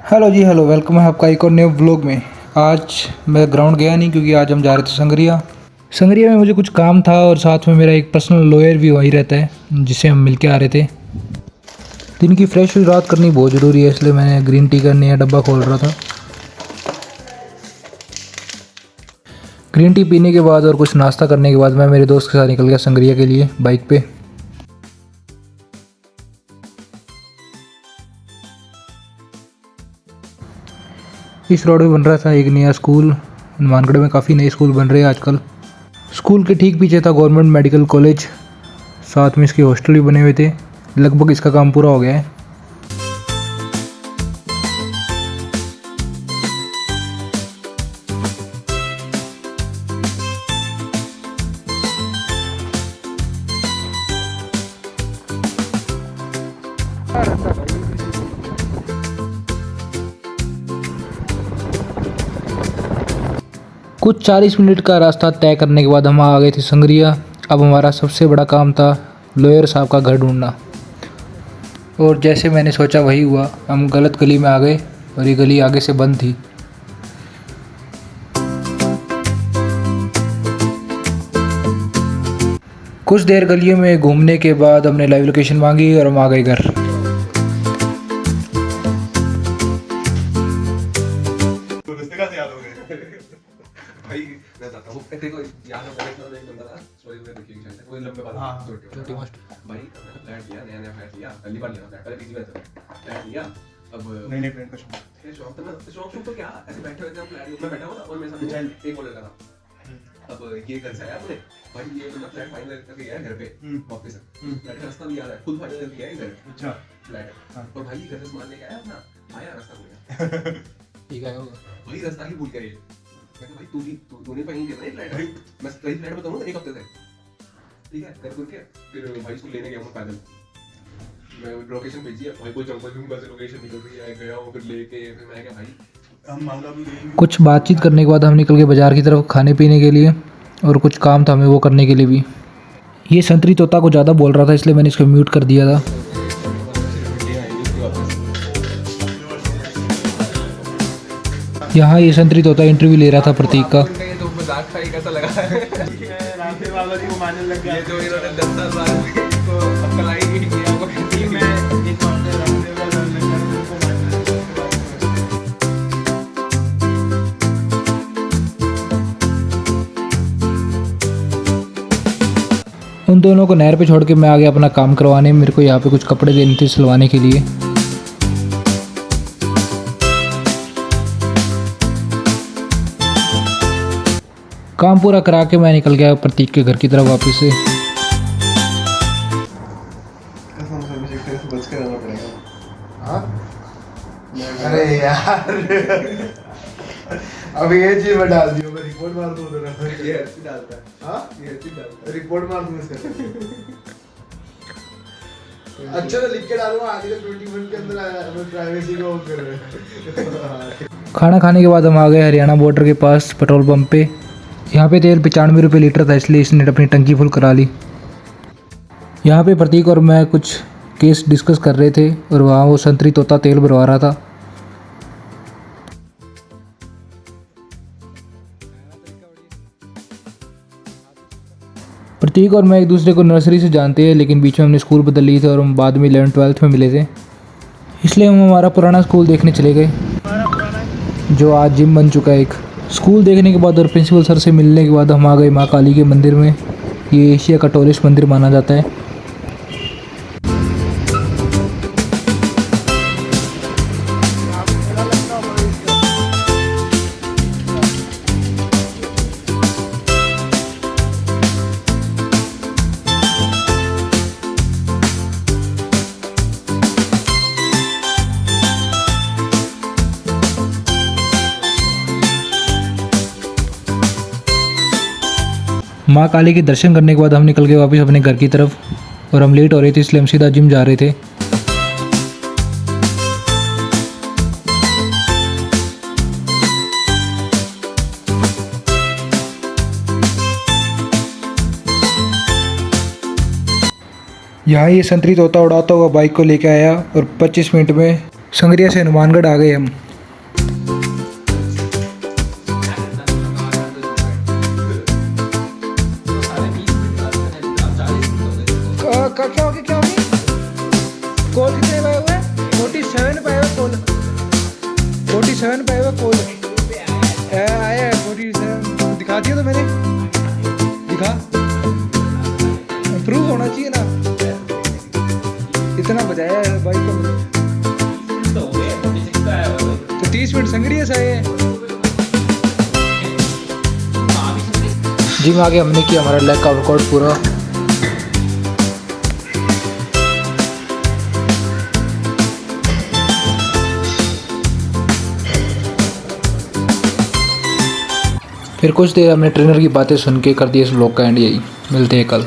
Hello जी, hello, welcome है आपका एक और नए व्लॉग में। आज मैं ग्राउंड गया नहीं क्योंकि आज हम जा रहे थे संगरिया। संगरिया में मुझे कुछ काम था और साथ में मेरा एक पर्सनल लॉयर भी वहीं रहता है जिससे हम मिल के आ रहे थे। दिन की फ्रेश शुरुआत करनी बहुत ज़रूरी है, इसलिए मैंने ग्रीन टी का नया डब्बा खोल रहा था। ग्रीन टी पीने के बाद और कुछ नाश्ता करने के बाद मैं मेरे दोस्त के साथ निकल गया संगरिया के लिए बाइक पे। इस रोड में बन रहा था एक नया स्कूल। हनुमानगढ़ में काफ़ी नए स्कूल बन रहे हैं आजकल। स्कूल के ठीक पीछे था गवर्नमेंट मेडिकल कॉलेज, साथ में इसके हॉस्टल भी बने हुए थे। लगभग इसका काम पूरा हो गया है। कुछ 40 मिनट का रास्ता तय करने के बाद हम आ गए थे संगरिया। अब हमारा सबसे बड़ा काम था लॉयर साहब का घर ढूंढना, और जैसे मैंने सोचा वही हुआ। हम गलत गली में आ गए और ये गली आगे से बंद थी। कुछ देर गलियों में घूमने के बाद हमने लाइव लोकेशन मांगी और हम आ गए घर। भाई मैं बताता हूँ तेरे को याद होगा एक बंदा था स्टोरी में देखिए शायद कोई लंबे बाल छोटे मस्त भाई फ्लैट लिया नया फ्लैट लिया पहली बार लिया फ्लैट पहले पीजी में था फ्लैट लिया अब नई फ्रेंड का शौक था ना शौक तो क्या ऐसे बैठे हुए थे हम फ्लैट में बैठा हुआ था और मेरे साथ एक और लड़का था। अब ये घर से आया अपने भाई ये बंदा फ्लैट फाइनल करके गया घर पे वापस फ्लैट का रास्ता भी याद है खुद फाइनल करके गया घर। अच्छा फ्लैट और भाई घर से सामान लेके आया अपना आया रास्ता भूल गया ठीक है भाई रास्ता ही भूल गया ये। मैं भाई तूने फाइन किया ना फ्लैट मैं सही फ्लैट बताऊंगा एक हफ्ते से ठीक है करके फिर भाई इसको लेने गया मैं पैदल मैं लोकेशन भेजी है भाई को जंगल में बस लोकेशन निकल रही है गया हूं फिर लेके फिर मैं क्या भाई हम मांगा भी नहीं। कुछ बातचीत करने के बाद हम निकल गए बाज़ार की तरफ खाने पीने के लिए, और कुछ काम था हमें वो करने के लिए भी। ये संतरी तोता को ज़्यादा बोल रहा था इसलिए मैंने इसको म्यूट कर दिया था। यहाँ ये संतरी तोता इंटरव्यू ले रहा था प्रतीक का। कैसा लगा रामदेव बाबा जी को मानने लग गया जो इन्होंने 10 साल बाद को अक्ल आई कि आपको टीम में इस हफ्ते रामदेव बाबा को उन दोनों को नहर पे छोड़ के मैं आ गया अपना काम करवाने। मेरे को यहाँ पे कुछ कपड़े देने थे सिलवाने के लिए। काम पूरा करा के मैं निकल गया प्रतीक के घर की तरफ वापस से। बच के रहना पड़ेगा। हाँ? अरे यार अब ये चीज में डाल दियो मैं रिपोर्ट मार दूँ उधर ये अच्छी डालता है। हाँ ये अच्छी डालता रिपोर्ट मार दूँ इसका अच्छा तो लिख के डालूंगा आगे तो 21 के अंदर आया मैं प्राइवेसी को ऑफ कर रहा है। खाना खाने के बाद हम आ गए हरियाणा बॉर्डर के पास पेट्रोल पंप पे। यहाँ पे तेल 95 रुपये लीटर था इसलिए इसने अपनी टंकी फुल करा ली। यहाँ पे प्रतीक और मैं कुछ केस डिस्कस कर रहे थे और वहाँ वो संतरी तोता तेल भरवा रहा था। प्रतीक और मैं एक दूसरे को नर्सरी से जानते हैं, लेकिन बीच में हमने स्कूल बदल लिए थे और हम बाद में 11th-12th में मिले थे, इसलिए हम हमारा पुराना स्कूल देखने चले गए जो आज जिम बन चुका है एक। स्कूल देखने के बाद और प्रिंसिपल सर से मिलने के बाद हम आ गए माँ काली के मंदिर में। ये एशिया का टॉलेस्ट मंदिर माना जाता है। माँ काली के दर्शन करने के बाद हम निकल गए वापस अपने घर की तरफ, और हम लेट हो रहे थे इसलिए हम सीधा जिम जा रहे थे। यहाँ ये संतरी तोता उड़ाता हुआ बाइक को लेके आया और 25 मिनट में संगरिया से हनुमानगढ़ आ गए हम। क्या हो गया कॉल कितने पाए हुए? 47 पाए हुए कॉल। 47 पाए हुए कॉल आया है। 47 दिखा दिया तो मैंने, दिखा, प्रूव होना चाहिए ना। इतना बजाया है भाई तो 30 मिनट संगरिया से आए हैं। जिम आगे हमने किया हमारा लेग का वर्कआउट पूरा। फिर कुछ देर हमने ट्रेनर की बातें सुन के कर दिया इस व्लॉग का एंड। यही मिलते हैं कल।